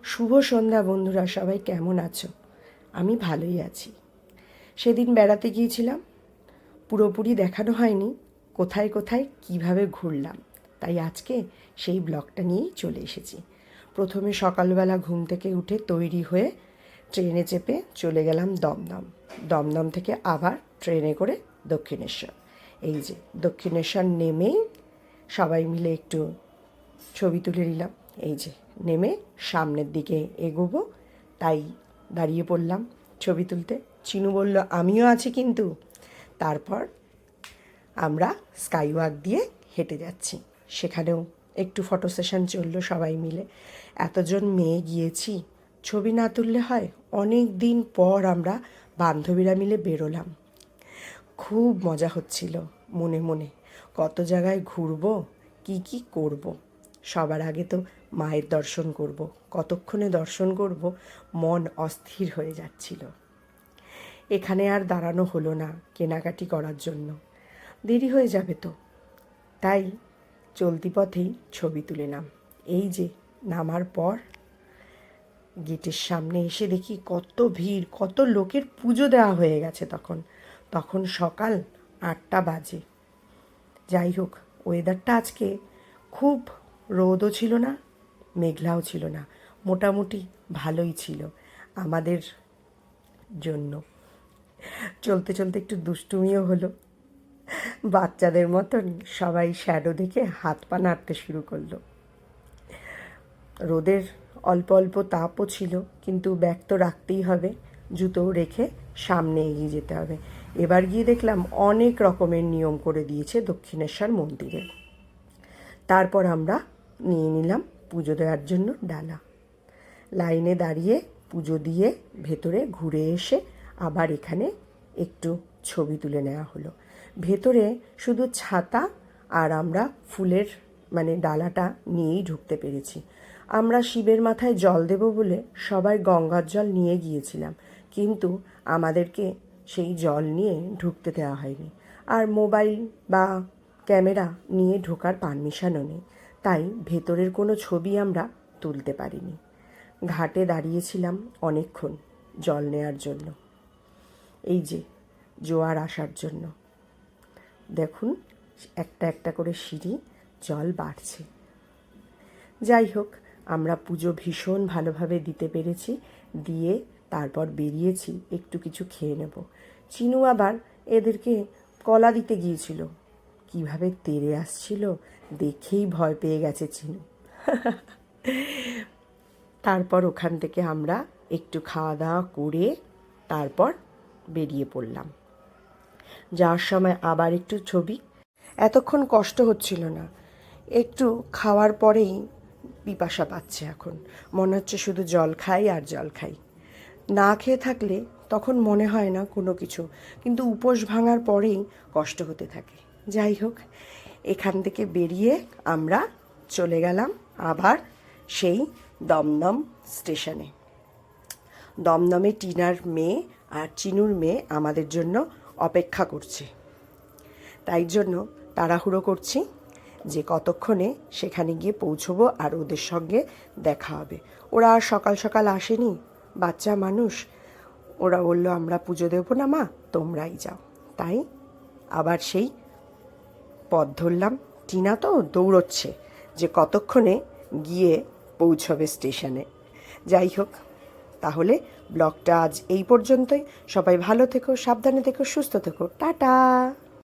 শুভ সন্ধ্যা বন্ধুরা, সবাই কেমন আছো? আমি ভালোই আছি। সেদিন বেড়াতে গিয়েছিলাম, পুরোপুরি দেখানো হয়নি কোথায় কোথায় কিভাবে ঘুরলাম, তাই আজকে সেই ব্লগটা নিয়েই চলে এসেছি। প্রথমে সকালবেলা ঘুম থেকে উঠে তৈরি হয়ে ট্রেনে চেপে চলে গেলাম দমদম। দমদম থেকে আবার ট্রেনে করে দক্ষিণেশ্বর। এই যে দক্ষিণেশ্বর নেমেই সবাই মিলে একটু ছবি তুলে নিলাম। এই যে নেমে সামনের দিকে এগোবো, তাই দাঁড়িয়ে পড়লাম ছবি তুলতে। চিনু বলল আমিও আছি কিন্তু। তারপর আমরা স্কাইওয়াক দিয়ে হেঁটে যাচ্ছি, সেখানেও একটু ফটো সেশন চললো সবাই মিলে। এতজন মেয়ে গিয়েছি, ছবি না তুললে হয়? অনেক দিন পর আমরা বান্ধবীরা মিলে বেরোলাম। খুব মজা হচ্ছিল মনে মনে, কত জায়গায় ঘুরবো, কি কি করব। সবার আগে তো মায়ের দর্শন করব। কতক্ষণে দর্শন করব, মন অস্থির হয়ে যাচ্ছিল। এখানে আর দাঁড়ানো হলো না কেনাকাটি করার জন্য, দেরি হয়ে যাবে তো। তাই চলতি পথেই ছবি তুলে নাম। এই যে নামার পর গেটের সামনে এসে দেখি কত ভিড়, কত লোকের পুজো দেওয়া হয়ে গেছে। তখন সকাল 8টা বাজে। যাই হোক, ওয়েদারটা আজকে খুব রোদও ছিল না, মেঘলাও ছিল না, মোটামুটি ভালোই ছিল আমাদের জন্য। চলতে চলতে একটু দুষ্টুমিও হলো, বাচ্চাদের মতন সবাই শ্যাডো দেখে হাত পা নাড়তে শুরু করলো। রোদের অল্প অল্প তাপও ছিল, কিন্তু ব্যাগ তো রাখতেই হবে, জুতোও রেখে সামনে এগিয়ে যেতে হবে। এবার গিয়ে দেখলাম অনেক রকমের নিয়ম করে দিয়েছে দক্ষিণেশ্বর মন্দিরে। তারপর আমরা নিয়ে নিলাম পুজো দেওয়ার জন্য ডালা। লাইনে দাঁড়িয়ে পুজো দিয়ে ভেতরে ঘুরে এসে আবার এখানে একটু ছবি তুলে নেওয়া হলো। ভেতরে শুধু ছাতা আর আমরা ফুলের ডালাটা নিয়েই ঢুকতে পেরেছি। আমরা শিবের মাথায় জল দেব বলে সবাই গঙ্গার জল নিয়ে গিয়েছিলাম, কিন্তু আমাদেরকে সেই জল নিয়ে ঢুকতে দেওয়া হয়নি। আর মোবাইল বা ক্যামেরা নিয়ে ঢোকার পারমিশনও নেই, তাই ভেতরের কোনো ছবি আমরা তুলতে পারিনি। ঘাটে দাঁড়িয়েছিলাম অনেকক্ষণ জল নেওয়ার জন্য, এই যে জোয়ার আসার জন্য। দেখুন একটা একটা করে সিঁড়ি জল বাড়ছে। যাই হোক, আমরা পুজো ভীষণ ভালোভাবে দিতে পেরেছি। দিয়ে তারপর বেরিয়েছি একটু কিছু খেয়ে নেব। চিনু আবার এদেরকে কলা দিতে গিয়েছিল, কিভাবে তেড়ে আসছিল দেখেই ভয় পেয়ে গেছে চিনু। তারপর ওখান থেকে আমরা একটু খাওয়া দাওয়া করে তারপর বেরিয়ে পড়লাম। যাওয়ার সময় আবার একটু ছবি। এতক্ষণ কষ্ট হচ্ছিল না, একটু খাওয়ার পরেই পিপাসা পাচ্ছে। এখন মনে হচ্ছে শুধু জল খাই আর জল খাই। না খেয়ে থাকলে তখন মনে হয় না কোনো কিছু, কিন্তু উপোস ভাঙার পরেই কষ্ট হতে থাকে। যাই হোক, এখান থেকে বেরিয়ে আমরা চলে গেলাম আবার সেই দমদম স্টেশনে। দমদমে টিনার মেয়ে আর চিনুর মেয়ে আমাদের জন্য অপেক্ষা করছে, তাই জন্য তাড়াহুড়ো করছি যে কতক্ষণে সেখানে গিয়ে পৌঁছবো আর ওদের সঙ্গে দেখা হবে। ওরা আর সকাল সকাল আসেনি, বাচ্চা মানুষ। ওরা বলল আমরা পুজো দেবো না মা, তোমরাই যাও। তাই আবার সেই পথ ধরলাম। টিনা তো দৌড়চ্ছে যে কতক্ষণে গিয়ে পৌঁছবে স্টেশনে। যাই হোক, তাহলে ব্লগটা আজ এই পর্যন্তই। সবাই ভালো থেকো, সাবধানে থেকো, সুস্থ থেকো, টাটা।